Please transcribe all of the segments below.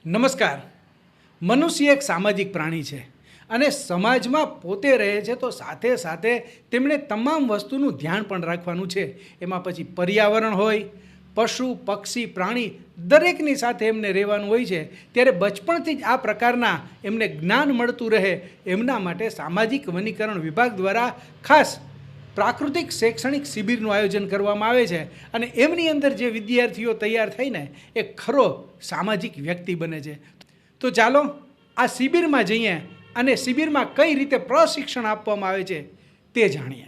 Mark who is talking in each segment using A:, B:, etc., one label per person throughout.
A: નમસ્કાર. મનુષ્ય એક સામાજિક પ્રાણી છે અને સમાજમાં પોતે રહે છે તો સાથે સાથે તેમણે તમામ વસ્તુનું ધ્યાન પણ રાખવાનું છે. એમાં પછી પર્યાવરણ હોય, પશુ પક્ષી પ્રાણી દરેકની સાથે એમને રહેવાનું હોય છે. ત્યારે બચપણથી જ આ પ્રકારના એમને જ્ઞાન મળતું રહે એમના માટે સામાજિક વનીકરણ વિભાગ દ્વારા ખાસ પ્રાકૃતિક શૈક્ષણિક શિબિરનું આયોજન કરવામાં આવે છે અને એમની અંદર જે વિદ્યાર્થીઓ તૈયાર થઈને એ ખરો સામાજિક વ્યક્તિ બને છે. તો ચાલો આ શિબિરમાં જઈએ અને શિબિરમાં કઈ રીતે પ્રશિક્ષણ આપવામાં આવે છે તે જાણીએ.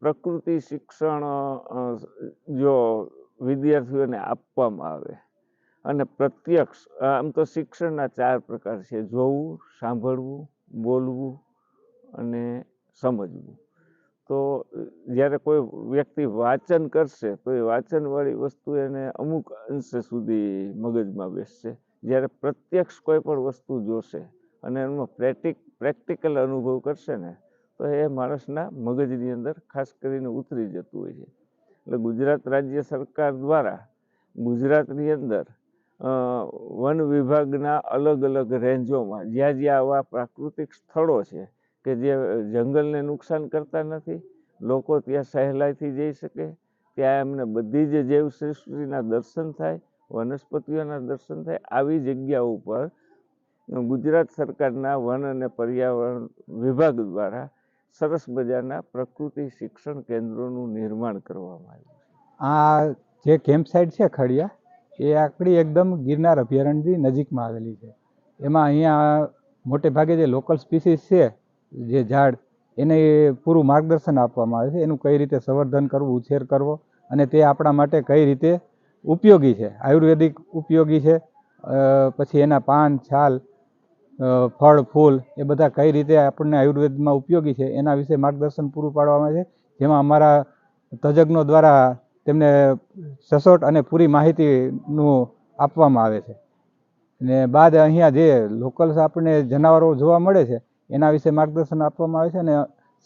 B: પ્રકૃતિ શિક્ષણ જો વિદ્યાર્થીઓને આપવામાં આવે અને પ્રત્યક્ષ, આમ તો શિક્ષણના 4 પ્રકાર છે: જોવું, સાંભળવું, બોલવું અને સમજવું. તો જ્યારે કોઈ વ્યક્તિ વાંચન કરશે તો એ વાંચનવાળી વસ્તુ એને અમુક અંશે સુધી મગજમાં બેસશે. જ્યારે પ્રત્યક્ષ કોઈ પણ વસ્તુ જોશે અને એનો પ્રેક્ટિકલ અનુભવ કરશે ને તો એ માણસના મગજની અંદર ખાસ કરીને ઉતરી જતું હોય છે. એટલે ગુજરાત રાજ્ય સરકાર દ્વારા ગુજરાતની અંદર વન વિભાગના અલગ અલગ રેન્જોમાં જ્યાં જ્યાં આવા પ્રાકૃતિક સ્થળો છે કે જે જંગલને નુકસાન કરતા નથી, લોકો ત્યાં સહેલાઈથી જઈ શકે, ત્યાં એમને બધી જ જૈવસૃષ્ટિના દર્શન થાય, વનસ્પતિઓના દર્શન થાય, આવી જગ્યાઓ ઉપર ગુજરાત સરકારના વન અને પર્યાવરણ વિભાગ દ્વારા સરસ મજાના પ્રકૃતિ શિક્ષણ કેન્દ્રોનું નિર્માણ કરવામાં આવ્યું છે.
C: આ જે કેમ્પ સાઇટ છે ખડિયા, એ આપણી એકદમ ગિરનાર અભયારણ્યની નજીકમાં આવેલી છે. એમાં અહીંયા મોટે ભાગે જે લોકલ સ્પીસીસ છે, જે ઝાડ, એને પૂરું માર્ગદર્શન આપવામાં આવે છે. એનું કઈ રીતે સંવર્ધન કરવું, ઉછેર કરવો અને તે આપણા માટે કઈ રીતે ઉપયોગી છે, આયુર્વેદિક ઉપયોગી છે, પછી એના પાન, છાલ, ફળ, ફૂલ એ બધા કઈ રીતે આપણને આયુર્વેદમાં ઉપયોગી છે એના વિશે માર્ગદર્શન પૂરું પાડવામાં આવે છે. જેમાં અમારા તજજ્ઞો દ્વારા તેમને સચોટ અને પૂરી માહિતીનું આપવામાં આવે છે. ને બાદ અહીંયા જે લોકલ્સ આપણને જનાવરો જોવા મળે છે એના વિશે માર્ગદર્શન આપવામાં આવે છે. અને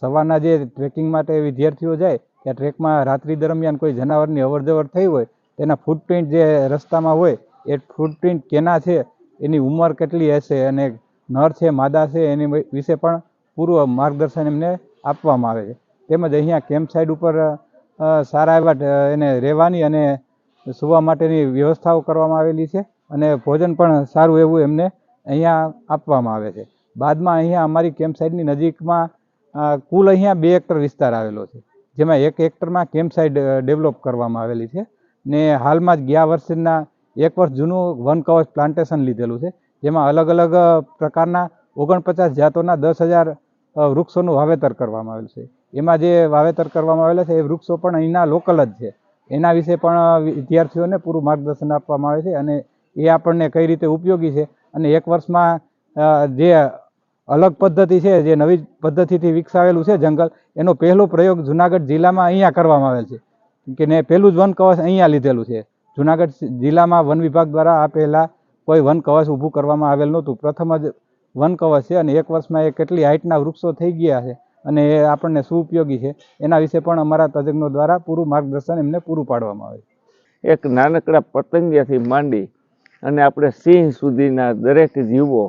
C: સવારના જે ટ્રેકિંગ માટે વિદ્યાર્થીઓ જાય ત્યાં ટ્રેકમાં રાત્રિ દરમિયાન કોઈ જનાવરની અવરજવર થઈ હોય તેના ફૂટપ્રિન્ટ જે રસ્તામાં હોય એ ફૂટપ્રિન્ટ કેના છે, એની ઉંમર કેટલી હશે અને નર છે માદા છે એની વિશે પણ પૂરું માર્ગદર્શન એમને આપવામાં આવે છે. તેમજ અહીંયા કેમ્પ સાઇટ ઉપર સારા એવા એને રહેવાની અને સૂવા માટેની વ્યવસ્થાઓ કરવામાં આવેલી છે અને ભોજન પણ સારું એવું એમને અહીંયા આપવામાં આવે છે. બાદમાં અહીંયા અમારી કેમ્પ સાઇટની નજીકમાં કુલ અહીંયા 2 હેક્ટર વિસ્તાર આવેલો છે, જેમાં 1 હેક્ટરમાં કેમ્પ સાઇટ ડેવલપ કરવામાં આવેલી છે. ને હાલમાં જ ગયા વર્ષના 1 વર્ષ જૂનું વન કવચ પ્લાન્ટેશન લીધેલું છે, જેમાં અલગ અલગ પ્રકારના 49 જાતોના 10,000 વૃક્ષોનું વાવેતર કરવામાં આવેલું છે. એમાં જે વાવેતર કરવામાં આવેલા છે એ વૃક્ષો પણ અહીંના લોકલ જ છે. એના વિશે પણ વિદ્યાર્થીઓને પૂરું માર્ગદર્શન આપવામાં આવે છે અને એ આપણને કઈ રીતે ઉપયોગી છે. અને 1 વર્ષમાં જે અલગ પદ્ધતિ છે, જે નવી પદ્ધતિથી વિકસાવેલું છે જંગલ, એનો પહેલો પ્રયોગ જુનાગઢ જિલ્લામાં અહીંયા કરવામાં આવેલ છે કે ને પહેલું જ વન કવચ અહીંયા લીધેલું છે. જુનાગઢ જિલ્લામાં વન વિભાગ દ્વારા આ પહેલાં કોઈ વન કવચ ઊભું કરવામાં આવેલ નહોતું. પ્રથમ જ વન કવચ છે અને 1 વર્ષમાં એ કેટલી હાઇટના વૃક્ષો થઈ ગયા છે અને એ આપણને શું ઉપયોગી છે એના વિશે પણ અમારા તજજ્ઞો દ્વારા પૂરું માર્ગદર્શન એમને પૂરું પાડવામાં આવે છે.
B: એક નાનકડા પતંગિયાથી માંડી અને આપણે સિંહ સુધીના દરેક જીવો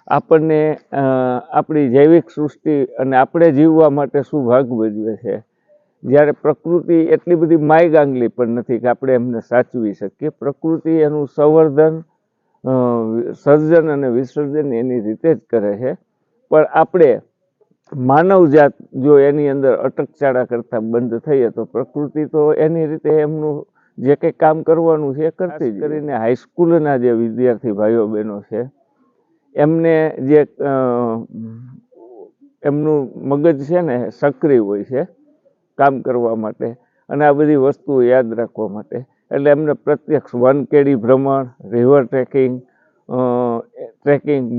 B: આપણને આપણી જૈવિક સૃષ્ટિ અને આપણે જીવવા માટે શું ભાગ ભજવે છે. જ્યારે પ્રકૃતિ એટલી બધી માયગાંગલી પણ નથી કે આપણે એમને સાચવી શકીએ. પ્રકૃતિ એનું સંવર્ધન, સર્જન અને વિસર્જન એની રીતે જ કરે છે. પણ આપણે માનવજાત જો એની અંદર અટકચાળા કરતા બંધ થઈએ તો પ્રકૃતિ તો એની રીતે એમનું જે કંઈ કામ કરવાનું છે એ કરતી જ. કરીને હાઈસ્કૂલના જે વિદ્યાર્થી ભાઈઓ બહેનો છે એમને જે એમનું મગજ છે ને સક્રિય હોય છે કામ કરવા માટે અને આ બધી વસ્તુઓ યાદ રાખવા માટે. એટલે એમને પ્રત્યક્ષ વનકેડી ભ્રમણ, રિવર ટ્રેકિંગ,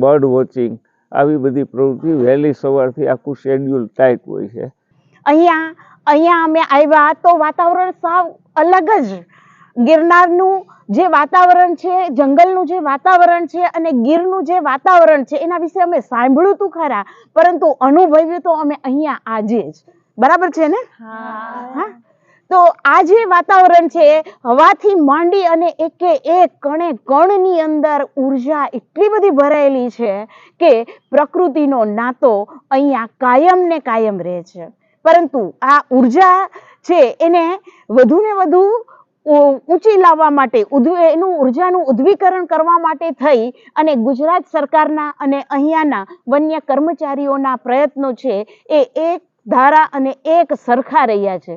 B: બર્ડ વોચિંગ આવી બધી પ્રવૃત્તિ વહેલી સવારથી આખું શેડ્યુલ ટાઈટ હોય છે.
D: અહીંયા અમે આવ્યા તો વાતાવરણ સાવ અલગ જ. ગિરનારનું જે વાતાવરણ છે, જંગલનું જે વાતાવરણ છે અને ગીરનું જે વાતાવરણ છે એના વિશે અમે સાંભળ્યું તું ખરા, પરંતુ અનુભવ્યું તો અમે અહીંયા આજે જ. બરાબર છે ને? હા. તો આ જે વાતાવરણ છે, હવાથી માંડી અને એકે એક કણે કણની અંદર ઉર્જા એટલી બધી ભરાયેલી છે કે પ્રકૃતિનો નાતો અહીંયા કાયમ ને કાયમ રહે છે. પરંતુ આ ઉર્જા છે એને વધુ ને વધુ ઊંચી લાવવા માટે, એનું ઉર્જાનું ઉદ્દીકરણ કરવા માટે થઈ અને ગુજરાત સરકારના અને અહીંયાના વન્ય કર્મચારીઓના પ્રયત્નો છે એ એક ધારા અને એક સરખા રહ્યા છે.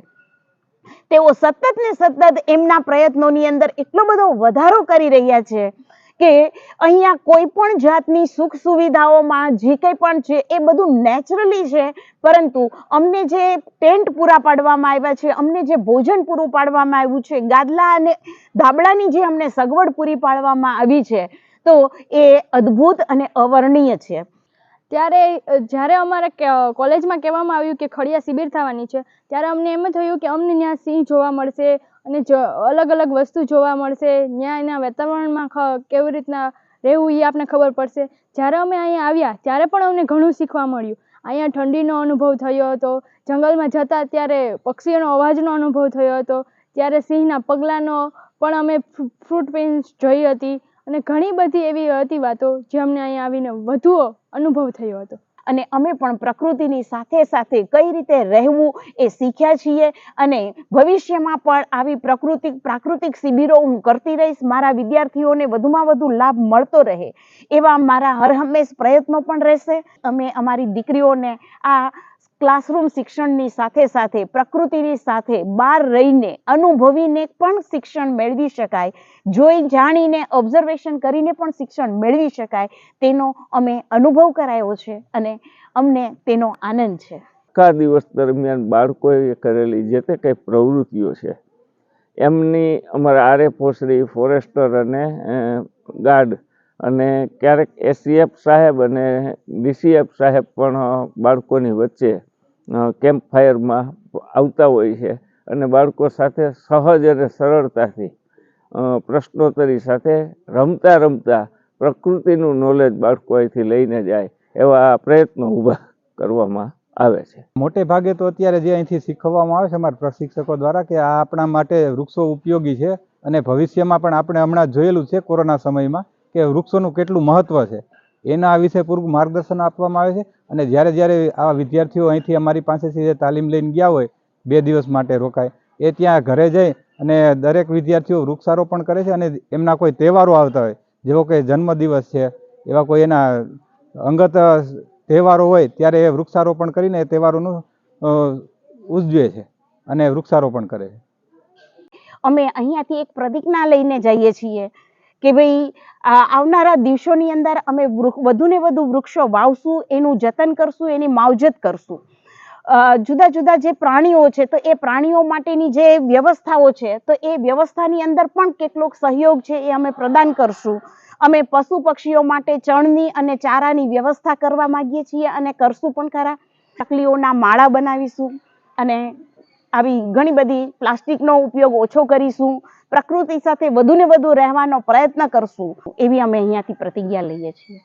D: તેઓ સતત ને સતત એમના પ્રયત્નોની અંદર એટલો બધો વધારો કરી રહ્યા છે કે અહીંયા કોઈ પણ જાતની સુખ સુવિધાઓમાં જે કંઈ પણ છે એ બધું નેચરલી છે, પરંતુ અમને જે ટેન્ટ પૂરા પાડવામાં આવ્યા છે, અમને જે ભોજન પૂરું પાડવામાં આવ્યું છે, ગાદલા અને ધાબળાની જે અમને સગવડ પૂરી પાડવામાં આવી છે, તો એ અદ્ભુત અને અવર્ણનીય છે.
E: ત્યારે જ્યારે અમારે કોલેજમાં કહેવામાં આવ્યું કે ખડિયા શિબિર થવાની છે, ત્યારે અમને એમ થયું કે અમને ત્યાં સિંહ જોવા મળશે અને અલગ અલગ વસ્તુ જોવા મળશે, ત્યાં એના વાતાવરણમાં કેવી રીતના રહેવું એ આપણને ખબર પડશે. જ્યારે અમે અહીંયા આવ્યા ત્યારે પણ અમને ઘણું શીખવા મળ્યું. અહીંયા ઠંડીનો અનુભવ થયો હતો, જંગલમાં જતા ત્યારે પક્ષીઓનો અવાજનો અનુભવ થયો હતો, ત્યારે સિંહના પગલાંનો પણ અમે ફૂટપ્રિન્ટ જોઈ હતી અને ઘણી બધી એવી હતી વાતો જે અમને અહીંયા આવીને વધુ અનુભવ થયો હતો.
D: અને અમે પણ પ્રકૃતિની સાથે સાથે કઈ રીતે રહેવું એ શીખ્યા છીએ અને ભવિષ્યમાં પણ આવી પ્રાકૃતિક શિબિરો હું કરતી રહીશ. મારા વિદ્યાર્થીઓને વધુમાં વધુ લાભ મળતો રહે એવા મારા હરહંમેશ પ્રયત્નો પણ રહેશે. અમે અમારી દીકરીઓને આ ક્લાસરૂમ શિક્ષણની સાથે સાથે પ્રકૃતિની સાથે બહાર રહીને અનુભવીને પણ શિક્ષણ મેળવી શકાય, જોઈ જાણીને ઓબ્ઝર્વેશન કરીને પણ શિક્ષણ મેળવી શકાય તેનો અમે અનુભવ કરાયો છે અને અમને તેનો આનંદ છે.
B: આખા દિવસ દરમિયાન બાળકોએ કરેલી જે તે કંઈ પ્રવૃત્તિઓ છે એમની અમારા આરએફઓ, ફોરેસ્ટર અને ગાર્ડ અને ક્યારેક એસીએફ સાહેબ અને ડીસીએફ સાહેબ પણ બાળકોની વચ્ચે કેમ્પ ફાયરમાં આવતા હોય છે અને બાળકો સાથે સહજ અને સરળતાથી પ્રશ્નોત્તરી સાથે રમતા રમતા પ્રકૃતિનું નોલેજ બાળકો અહીંથી લઈને જાય એવા પ્રયત્નો ઊભા કરવામાં આવે છે.
C: મોટે ભાગે તો અત્યારે જે અહીંથી શીખવવામાં આવે છે અમારા પ્રશિક્ષકો દ્વારા કે આ આપણા માટે વૃક્ષો ઉપયોગી છે અને ભવિષ્યમાં પણ આપણે હમણાં જોયેલું છે કોરોના સમયમાં કે વૃક્ષોનું કેટલું મહત્વ છે એના વિશે પૂરું માર્ગદર્શન આપવામાં આવે છે. અને જ્યારે આવા વિદ્યાર્થીઓ અહીંથી અમારી પાસેથી જે તાલીમ લઈને ગયા હોય 2 દિવસ માટે રોકાય, એ ત્યાં ઘરે જઈ અને દરેક વિદ્યાર્થીઓ વૃક્ષારોપણ કરે છે અને એમના કોઈ તહેવારો આવતા હોય જેવો કે જન્મદિવસ છે, એવા કોઈ એના અંગત તહેવારો હોય ત્યારે એ વૃક્ષારોપણ કરીને એ તહેવારોનું ઉજવે છે અને વૃક્ષારોપણ કરે છે.
D: અમે અહીંયાથી એક પ્રતિજ્ઞા લઈને જઈએ છીએ કે ભાઈ આવનારા દિવસોની અંદર અમે વધુ ને વધુ વૃક્ષો વાવશું, એનું જતન કરશું, એની માવજત કરશું. જુદા જુદા જે પ્રાણીઓ છે તો એ પ્રાણીઓ માટેની જે વ્યવસ્થાઓ છે તો એ વ્યવસ્થાની અંદર પણ કેટલોક સહયોગ છે એ અમે પ્રદાન કરશું. અમે પશુ પક્ષીઓ માટે ચણની અને ચારાની વ્યવસ્થા કરવા માંગીએ છીએ અને કરશું પણ ખરા. ચકલીઓના માળા બનાવીશું અને આવી ઘણી બધી પ્લાસ્ટિકનો ઉપયોગ ઓછો કરીશું. પ્રકૃતિ સાથે વધુ ને વધુ રહેવાનો પ્રયત્ન કરશું એવી અમે અહીંયાથી પ્રતિજ્ઞા લઈએ છીએ.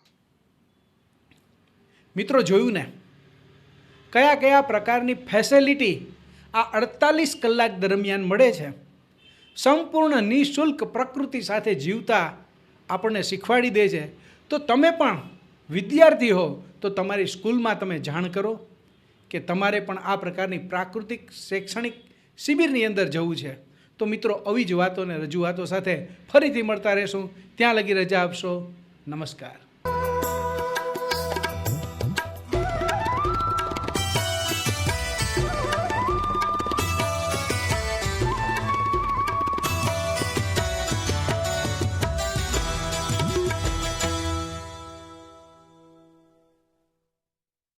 A: મિત્રો, જોયું ને કયા કયા પ્રકારની ફેસિલિટી આ 48 કલાક દરમિયાન મળે છે. સંપૂર્ણ નિઃશુલ્ક પ્રકૃતિ સાથે જીવતા આપણને શીખવાડી દે છે. તો તમે પણ વિદ્યાર્થી હો તો તમારી સ્કૂલમાં તમે જાણ કરો કે તમારે પણ આ પ્રકારની પ્રાકૃતિક શૈક્ષણિક શિબિરની અંદર જવું છે. તો મિત્રો, આવી જ વાતો અને રજૂઆતો સાથે ફરીથી મળતા રહેશું. ત્યાં લગી રજા આપશો. નમસ્કાર.